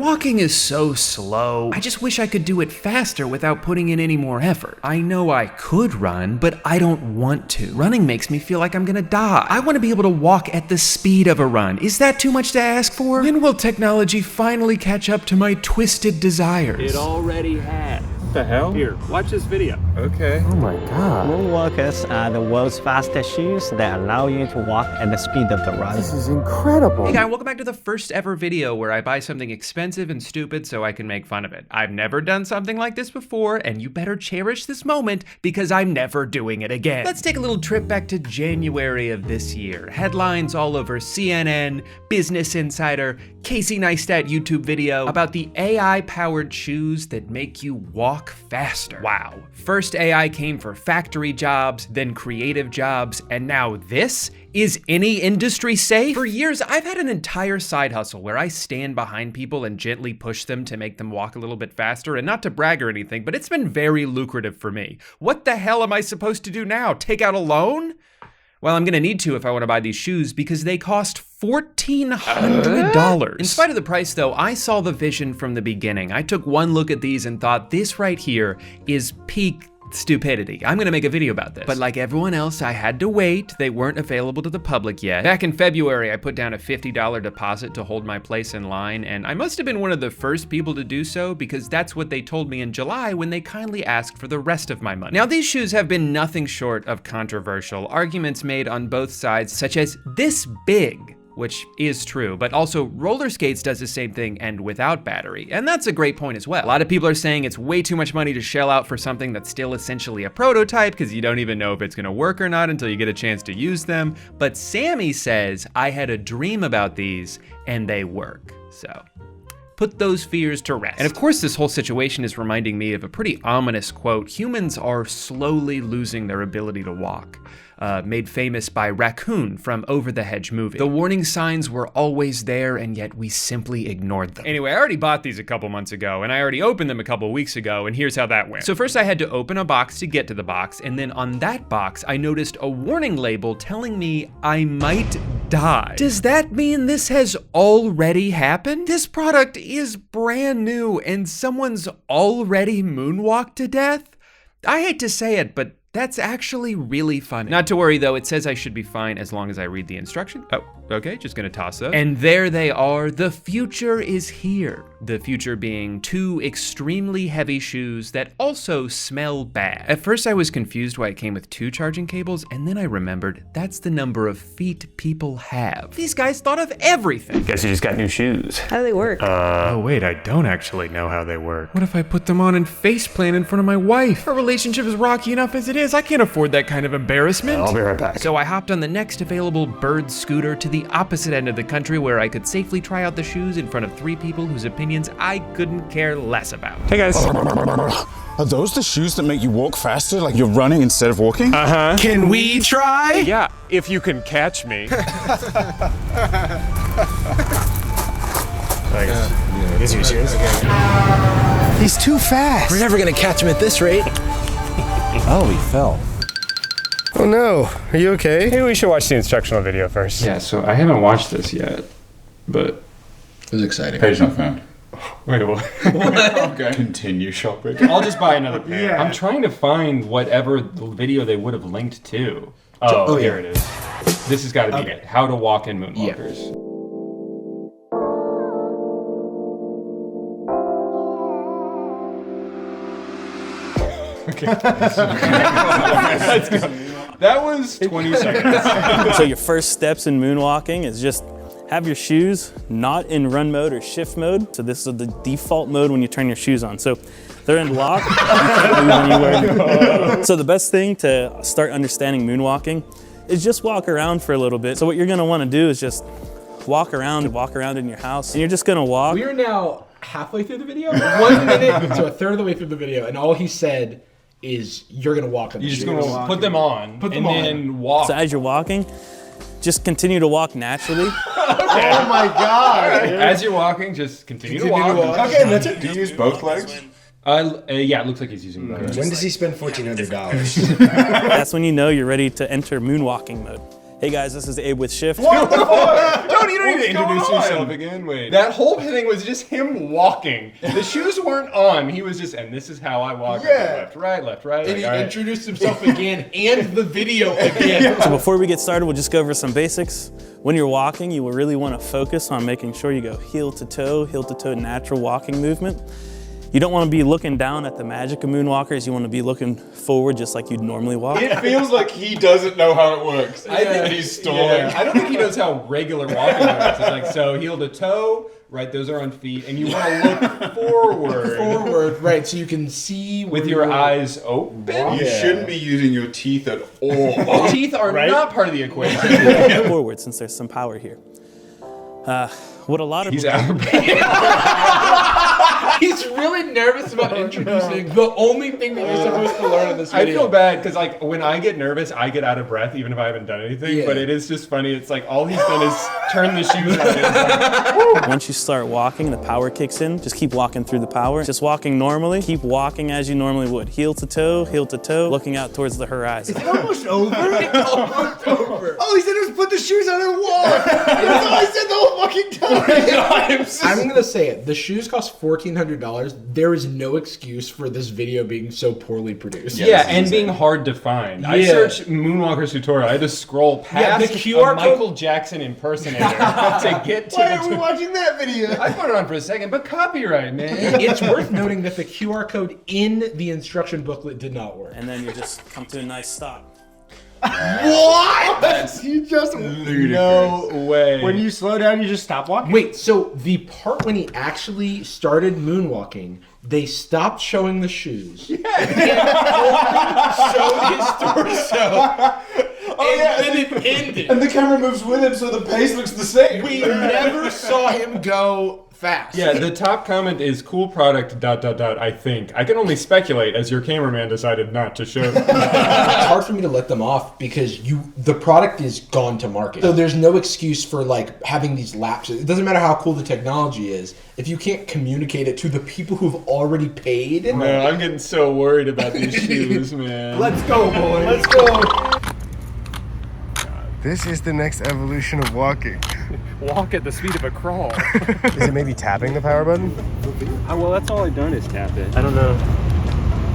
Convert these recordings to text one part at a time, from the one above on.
Walking is so slow. I just wish I could do it faster without putting in any more effort. I know I could run, but I don't want to. Running makes me feel like I'm gonna die. I want to be able to walk at the speed of a run. Is that too much to ask for? When will technology finally catch up to my twisted desires? It already has. What the hell? Here, watch this video. Okay. Oh my god. Moonwalkers are the world's fastest shoes that allow you to walk at the speed of the run. This is incredible. Hey guys, welcome back to the first ever video where I buy something expensive and stupid so I can make fun of it. I've never done something like this before, and you better cherish this moment because I'm never doing it again. Let's take a little trip back to January of this year. Headlines all over CNN, Business Insider, Casey Neistat YouTube video about the AI-powered shoes that make you walk faster. Wow. First AI came for factory jobs, then creative jobs, and now this? Is any industry safe? For years, I've had an entire side hustle where I stand behind people and gently push them to make them walk a little bit faster, and not to brag or anything, but it's been very lucrative for me. What the hell am I supposed to do now? Take out a loan? Well, I'm gonna need to if I wanna buy these shoes because they cost $1,400. In spite of the price though, I saw the vision from the beginning. I took one look at these and thought, this right here is peak stupidity. I'm gonna make a video about this. But like everyone else, I had to wait. They weren't available to the public yet. Back in February, I put down a $50 deposit to hold my place in line, and I must have been one of the first people to do so because that's what they told me in July when they kindly asked for the rest of my money. Now, these shoes have been nothing short of controversial. Arguments made on both sides, such as this big, which is true, but also roller skates does the same thing and without battery, and that's a great point as well. A lot of people are saying it's way too much money to shell out for something that's still essentially a prototype because you don't even know if it's gonna work or not until you get a chance to use them, but Sammy says, I had a dream about these and they work, so. Put those fears to rest. And of course, this whole situation is reminding me of a pretty ominous quote. Humans are slowly losing their ability to walk. Made famous by Raccoon from Over the Hedge movie. The warning signs were always there, and yet we simply ignored them. Anyway, I already bought these a couple months ago, and I already opened them a couple weeks ago, and here's how that went. So first I had to open a box to get to the box, and then on that box, I noticed a warning label telling me I might die. Does that mean this has already happened? This product is brand new, and someone's already moonwalked to death? I hate to say it, but that's actually really funny. Not to worry though, it says I should be fine as long as I read the instructions. Oh, okay, just gonna toss those. And there they are, the future is here. The future being two extremely heavy shoes that also smell bad. At first I was confused why it came with two charging cables, and then I remembered that's the number of feet people have. These guys thought of everything. Guess you just got new shoes. How do they work? Oh wait, I don't actually know how they work. What if I put them on and faceplant in front of my wife? Our relationship is rocky enough as it is. I can't afford that kind of embarrassment. I'll be right back. So I hopped on the next available bird scooter to the opposite end of the country where I could safely try out the shoes in front of three people whose opinions I couldn't care less about. Hey guys. Are those the shoes that make you walk faster, like you're running instead of walking? Uh-huh. Can we try? Yeah, if you can catch me. These are your shoes? He's too fast. We're never gonna catch him at this rate. Oh, he fell. Oh no, are you okay? Maybe we should watch the instructional video first. Yeah, so I haven't watched this yet, but It was exciting. Page not found. wait, what? Okay. Continue shopping. I'll just buy another pair. Yeah. I'm trying to find whatever video they would have linked to. Oh, here it is. This has got to be it. How to walk in Moonwalkers. Yeah. Okay. Let's go. That was 20 seconds. So your first steps in moonwalking is just have your shoes not in run mode or shift mode. So this is the default mode when you turn your shoes on. So they're in lock. You can't move anywhere. So the best thing to start understanding moonwalking is just walk around for a little bit. So what you're gonna wanna do is just walk around in your house, and you're just gonna walk. We are now halfway through the video, 1 minute to a third of the way through the video, and all he said is you're gonna walk on the shoes. You're just gonna put them on and then walk. So as you're walking, just continue to walk naturally. Oh my God! As you're walking, just continue to walk. Okay, that's it. Do you use both legs? Yeah, it looks like he's using both. When does he spend $1,400? That's when you know you're ready to enter moonwalking mode. Hey guys, this is Abe with Shift. What the fuck? Don't you don't need to What's introduce going on? yourself again. Wait. That whole thing was just him walking. The shoes weren't on. He was just, and this is how I walk. Yeah. Left, right. And he all right. introduced himself again and the video again. So before we get started, we'll just go over some basics. When you're walking, you will really want to focus on making sure you go heel to toe natural walking movement. You don't want to be looking down at the magic of Moonwalkers. You want to be looking forward just like you'd normally walk. It feels like he doesn't know how it works. I think he's stalling. I don't think he knows how regular walking works. It's like, so heel to toe, right, those are on feet, and you want to look forward. Right, so you can see With your eyes open. You shouldn't be using your teeth at all. Teeth are not part of the equation. Forward, since there's some power here. What a lot of He's people He's really nervous about introducing the only thing that you're supposed to learn in this I video. feel bad because like when I get nervous, I get out of breath even if I haven't done anything. Yeah. But it is just funny. It's like all he's done is turn the shoes on. It's like, Once you start walking, the power kicks in. Just keep walking through the power. Just walking normally. Keep walking as you normally would. Heel to toe, looking out towards the horizon. Almost over. It's almost over. All he said was put the shoes on and walk. That's all I said the whole fucking time. I'm gonna say it. The shoes cost $1,400. There is no excuse for this video being so poorly produced. yeah, and being hard to find. I Yeah. searched Moonwalkers tutorial. I had to scroll past the QR a Michael Jackson impersonator to get to Why the are we watching that video? I put it on for a second, but copyright, man. It's worth noting that the QR code in the instruction booklet did not work. And then you just come to a nice stop. What? You just No way. When you slow down, you just stop walking. Wait, so the part when he actually started moonwalking, they stopped showing the shoes. Yeah. And showed his torso. And then it ended. And the camera moves with him so the pace looks the same. We never saw him go fast. Yeah, the top comment is cool product ... I think. I can only speculate as your cameraman decided not to show them. It's hard for me to let them off because the product is gone to market. So there's no excuse for like having these lapses. It doesn't matter how cool the technology is. If you can't communicate it to the people who've already paid. Man, I'm getting so worried about these shoes, man. Let's go, boys. Let's go. This is the next evolution of walking. Walk at the speed of a crawl. Is it maybe tapping the power button? Well, that's all I've done is tap it. I don't know.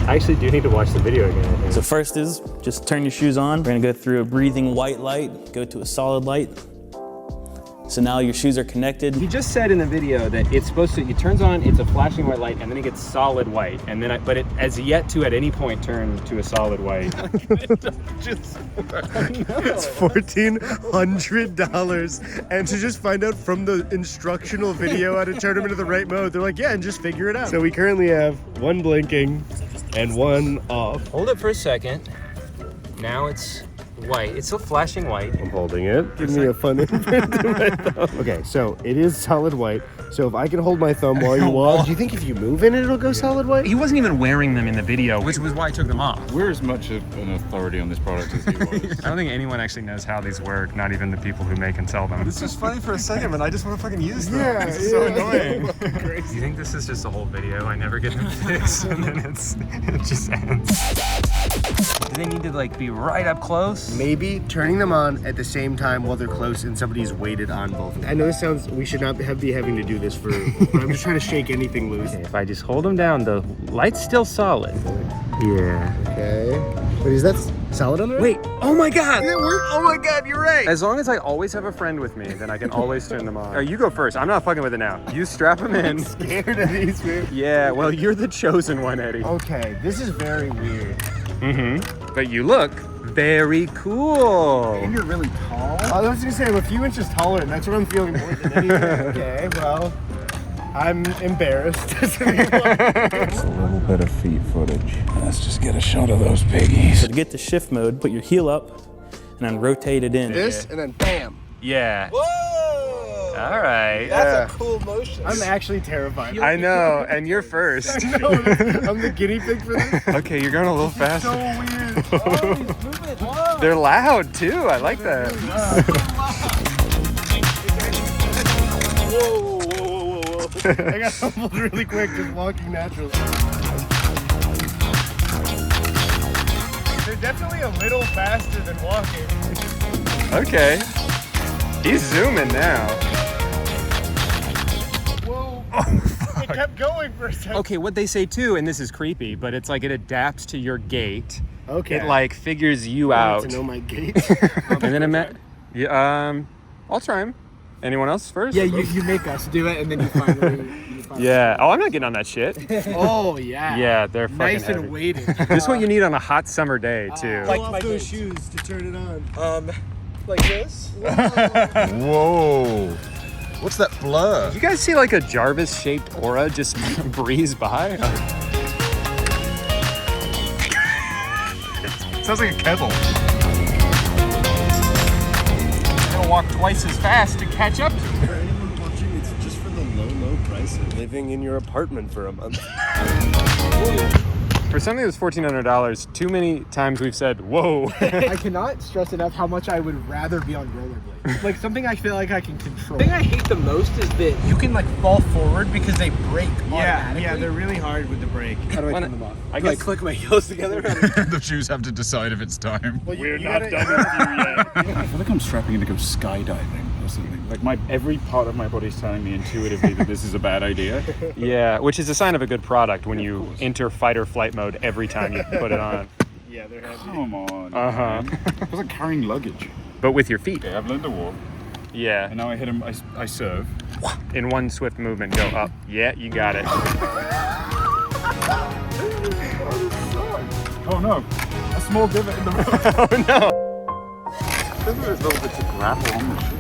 I actually do need to watch the video again, I think. So first is just turn your shoes on. We're gonna go through a breathing white light, go to a solid light. So now your shoes are connected. He just said in the video that it's supposed to, it turns on, it's a flashing white light, and then it gets solid white. And then, but it has yet to at any point turn to a solid white. It's $1,400, and to just find out from the instructional video how to turn them into the right mode, they're like, yeah, and just figure it out. So we currently have one blinking and one off. Hold it for a second. Now it's white. It's still flashing white. I'm holding it. Give me a fun imprint to my thumb. Okay, so it is solid white. So if I can hold my thumb while you walk, do you think if you move in it, it'll go solid white? He wasn't even wearing them in the video, which was why I took them off. We're as much of an authority on this product as he was. I don't think anyone actually knows how these work, not even the people who make and sell them. This was funny for a second, but I just want to fucking use them. Yeah, This is so annoying. You think this is just a whole video? I never get them fixed, and then it just ends. Do they need to like be right up close? Maybe turning them on at the same time while they're close and somebody's weighted on both. I know this sounds, we should not be having to do this for, but I'm just trying to shake anything loose. If I just hold them down, the light's still solid. Yeah. Okay. Wait, is that solid on there? Wait, oh my God! It worked? Oh my God, you're right. As long as I always have a friend with me, then I can always turn them on. You go first. I'm not fucking with it now. You strap them in. I'm scared of these, man. Yeah, well, you're the chosen one, Eddie. Okay, this is very weird. Mm-hmm. But you look very cool. And you're really tall. I was gonna say I'm a few inches taller, and that's what I'm feeling more than anything. Okay, well, I'm embarrassed. It's a little bit of feet footage. Let's just get a shot of those piggies. So to get to shift mode, put your heel up and then rotate it in. This, and then bam. Yeah. Whoa! All right. That's a cool motion. I'm actually terrified. I know, and you're first. I know, I'm the guinea pig for this. Okay, you're going a little fast. So weird. Oh, he's moving. Whoa. They're loud too. I like that. Whoa, whoa, whoa, whoa, whoa. I got humbled really quick just walking naturally. They're definitely a little faster than walking. Okay. He's zooming now. Whoa. It kept going for a second. Okay, what they say too, and this is creepy, but it's like it adapts to your gait. Okay. It like figures you I out. need to know my gait. And then it met. Yeah, I'll try him. Anyone else first? Yeah, you make us do it, and then you finally. Yeah. Oh, I'm not getting on that shit. Oh yeah. Yeah, they're fucking nice heavy. and weighted. This is what you need on a hot summer day too. Like off those shoes to turn it on. Like this. Whoa. What's that blur? You guys see like a Jarvis-shaped aura just breeze by? Sounds like a kettle. I'm gonna walk twice as fast to catch up to it. For anyone watching, it's just for the low price of living in your apartment for a month. For something that's $1,400, too many times we've said, whoa. I cannot stress enough how much I would rather be on rollerblades. Like something I feel like I can control. The thing I hate the most is that you can like fall forward because they break automatically. Yeah, they're really hard with the brake. How do I turn them off? I guess click my heels together. The shoes have to decide if it's time. Well, we're not done with you yet. I feel like I'm strapping in to go skydiving or something. Like every part of my body's telling me intuitively that this is a bad idea. Yeah, which is a sign of a good product when you enter fight or flight mode every time you put it on. Yeah, they're heavy. Come on. Uh-huh. It's like carrying luggage. But with your feet. Okay, I've learned to walk. Yeah. And now I hit him, I serve. In one swift movement, go up. Yeah, you got it. Oh no, a small divot in the road. Oh no. There's a little bit of gravel on the shoe.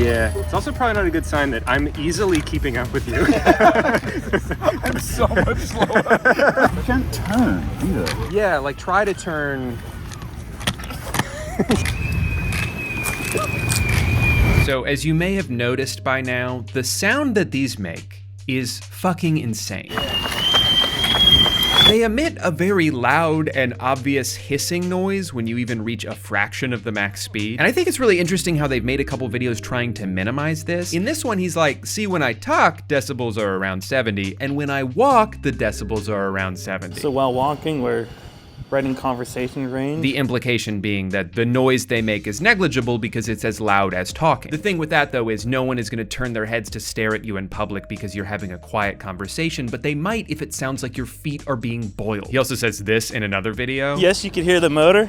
Yeah. It's also probably not a good sign that I'm easily keeping up with you. I'm so much slower. I can't turn either. Yeah, like try to turn. So as you may have noticed by now, the sound that these make is fucking insane. They emit a very loud and obvious hissing noise when you even reach a fraction of the max speed. And I think it's really interesting how they've made a couple videos trying to minimize this. In this one, he's like, see, when I talk, decibels are around 70, and when I walk, the decibels are around 70. So while walking, we're right in conversation range. The implication being that the noise they make is negligible because it's as loud as talking. The thing with that though is no one is gonna turn their heads to stare at you in public because you're having a quiet conversation, but they might if it sounds like your feet are being boiled. He also says this in another video. Yes, you could hear the motor.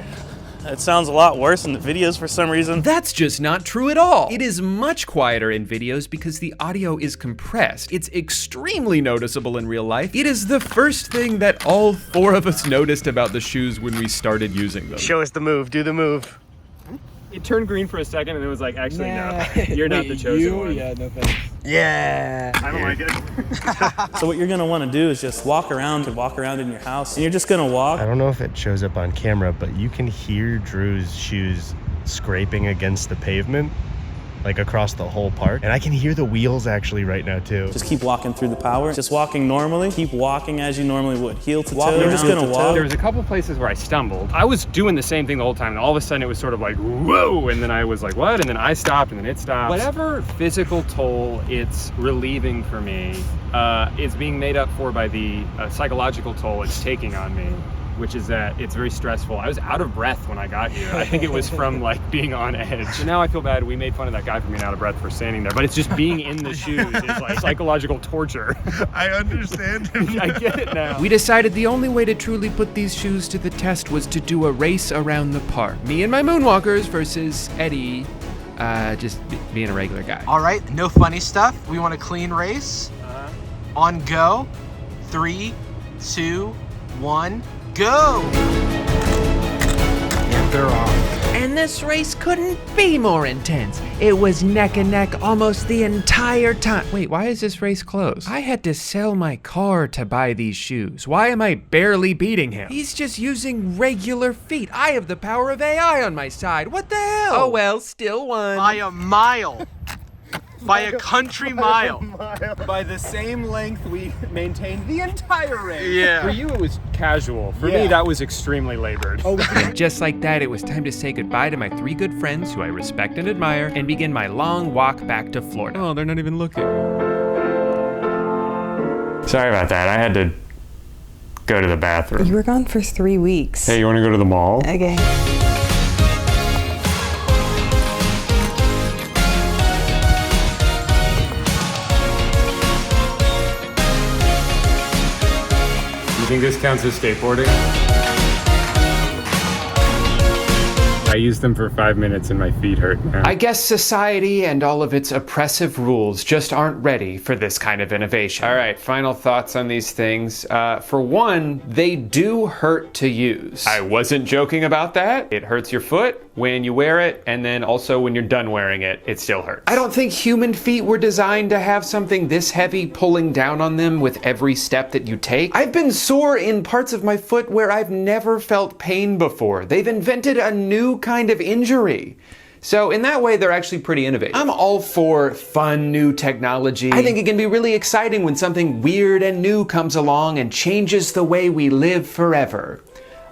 It sounds a lot worse in the videos for some reason. That's just not true at all. It is much quieter in videos because the audio is compressed. It's extremely noticeable in real life. It is the first thing that all four of us noticed about the shoes when we started using them. Show us the move. Do the move. It turned green for a second and it was like, actually, no. You're not the chosen one. Yeah, no thanks. Yeah. I don't like it. So what you're gonna wanna do is just walk around in your house. And you're just gonna walk. I don't know if it shows up on camera, but you can hear Drew's shoes scraping against the pavement, like across the whole park. And I can hear the wheels actually right now too. Just keep walking through the power. Just walking normally. Keep walking as you normally would. Heel to toe. You're just gonna walk. There was a couple places where I stumbled. I was doing the same thing the whole time, and all of a sudden it was sort of like, whoa, and then I was like, what? And then I stopped, and then it stopped. Whatever physical toll it's relieving for me is being made up for by the psychological toll it's taking on me, which is that it's very stressful. I was out of breath when I got here. I think it was from like being on edge. So now I feel bad. We made fun of that guy for being out of breath for standing there, but it's just being in the shoes is like psychological torture. I understand. I get it now. We decided the only way to truly put these shoes to the test was to do a race around the park. Me and my Moonwalkers versus Eddie, just being a regular guy. All right, no funny stuff. We want a clean race. On go. 3, 2, 1. Go! And they're off. And this race couldn't be more intense. It was neck and neck almost the entire time. Wait, why is this race close? I had to sell my car to buy these shoes. Why am I barely beating him? He's just using regular feet. I have the power of AI on my side. What the hell? Oh well, still won. By a mile. By a country mile. By the same length we maintained the entire race. Yeah. For you, it was casual. For me, that was extremely labored. And just like that, it was time to say goodbye to my 3 good friends who I respect and admire and begin my long walk back to Florida. Oh, they're not even looking. Sorry about that. I had to go to the bathroom. You were gone for 3 weeks. Hey, you want to go to the mall? Okay. think this counts as skateboarding? I used them for 5 minutes and my feet hurt now. I guess society and all of its oppressive rules just aren't ready for this kind of innovation. All right, final thoughts on these things. For one, they do hurt to use. I wasn't joking about that. It hurts your foot when you wear it, and then also when you're done wearing it, it still hurts. I don't think human feet were designed to have something this heavy pulling down on them with every step that you take. I've been sore in parts of my foot where I've never felt pain before. They've invented a new kind of injury. So in that way, they're actually pretty innovative. I'm all for fun new technology. I think it can be really exciting when something weird and new comes along and changes the way we live forever.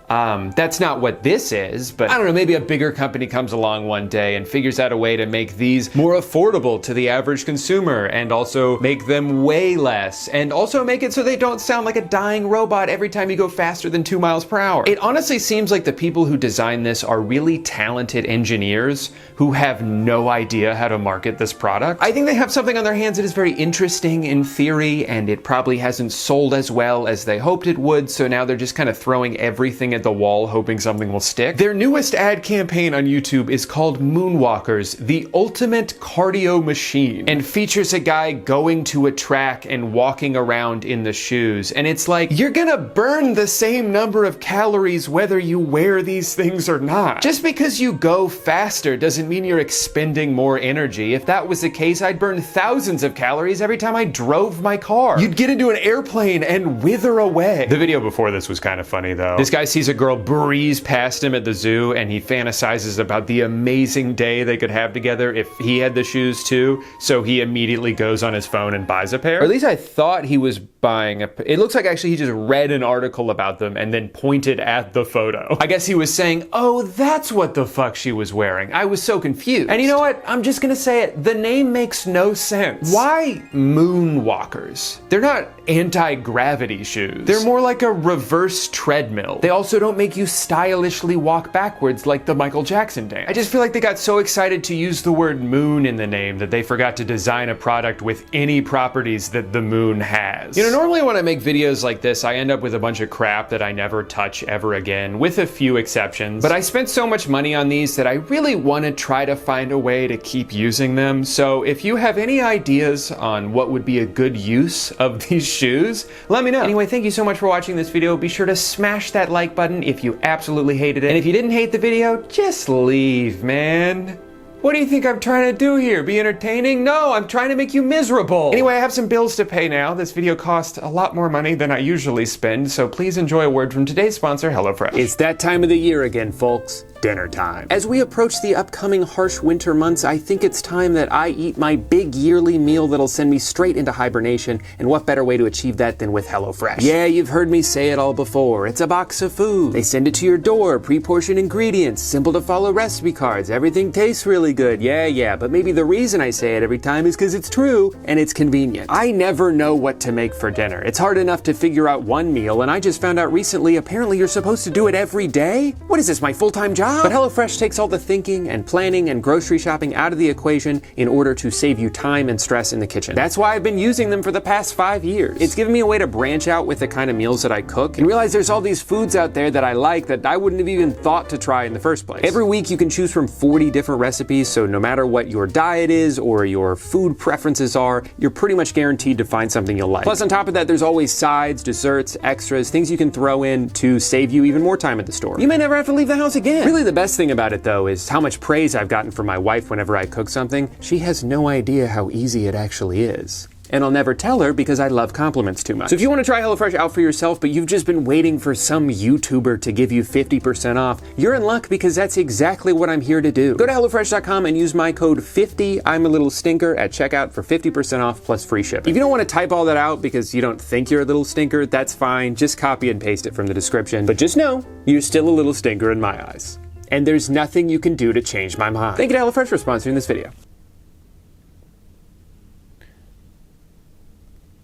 That's not what this is, but I don't know, maybe a bigger company comes along one day and figures out a way to make these more affordable to the average consumer and also make them weigh less and also make it so they don't sound like a dying robot every time you go faster than 2 miles per hour. It honestly seems like the people who designed this are really talented engineers who have no idea how to market this product. I think they have something on their hands that is very interesting in theory, and it probably hasn't sold as well as they hoped it would, so now they're just kind of throwing everything at the wall hoping something will stick. Their newest ad campaign on YouTube is called Moonwalkers, the ultimate cardio machine, and features a guy going to a track and walking around in the shoes. And it's like, you're gonna burn the same number of calories whether you wear these things or not. Just because you go faster doesn't mean you're expending more energy. If that was the case, I'd burn thousands of calories every time I drove my car. You'd get into an airplane and wither away. The video before this was kind of funny though. This guy sees a girl breeze past him at the zoo and he fantasizes about the amazing day they could have together if he had the shoes too, so he immediately goes on his phone and buys a pair. Or at least I thought he was buying a pair. It looks like actually he just read an article about them and then pointed at the photo. I guess he was saying, oh, that's what the fuck she was wearing. I was so confused. And you know what? I'm just gonna say it. The name makes no sense. Why Moonwalkers? They're not anti-gravity shoes. They're more like a reverse treadmill. They also don't make you stylishly walk backwards like the Michael Jackson dance. I just feel like they got so excited to use the word moon in the name that they forgot to design a product with any properties that the moon has. You know, normally when I make videos like this, I end up with a bunch of crap that I never touch ever again, with a few exceptions. But I spent so much money on these that I really want to try to find a way to keep using them. So if you have any ideas on what would be a good use of these shoes, let me know. Anyway, thank you so much for watching this video. Be sure to smash that like button if you absolutely hated it. And if you didn't hate the video, just leave, man. What do you think I'm trying to do here? Be entertaining? No, I'm trying to make you miserable. Anyway, I have some bills to pay now. This video cost a lot more money than I usually spend, so please enjoy a word from today's sponsor, HelloFresh. It's that time of the year again, folks. Dinner time. As we approach the upcoming harsh winter months, I think it's time that I eat my big yearly meal that'll send me straight into hibernation, and what better way to achieve that than with HelloFresh? Yeah, you've heard me say it all before. It's a box of food. They send it to your door, pre-portioned ingredients, simple to follow recipe cards, everything tastes really good. Yeah, but maybe the reason I say it every time is because it's true and it's convenient. I never know what to make for dinner. It's hard enough to figure out one meal, and I just found out recently apparently you're supposed to do it every day? What is this, my full-time job? But HelloFresh takes all the thinking and planning and grocery shopping out of the equation in order to save you time and stress in the kitchen. That's why I've been using them for the past 5 years. It's given me a way to branch out with the kind of meals that I cook and realize there's all these foods out there that I like that I wouldn't have even thought to try in the first place. Every week you can choose from 40 different recipes, so no matter what your diet is or your food preferences are, you're pretty much guaranteed to find something you'll like. Plus on top of that, there's always sides, desserts, extras, things you can throw in to save you even more time at the store. You may never have to leave the house again. Really, the best thing about it though is how much praise I've gotten from my wife whenever I cook something. She has no idea how easy it actually is. And I'll never tell her because I love compliments too much. So if you want to try HelloFresh out for yourself, but you've just been waiting for some YouTuber to give you 50% off, you're in luck because that's exactly what I'm here to do. Go to HelloFresh.com and use my code 50, I'm a little stinker, at checkout for 50% off plus free shipping. If you don't want to type all that out because you don't think you're a little stinker, that's fine. Just copy and paste it from the description. But just know, you're still a little stinker in my eyes. And there's nothing you can do to change my mind. Thank you to HelloFresh for sponsoring this video.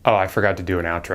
Oh, I forgot to do an outro.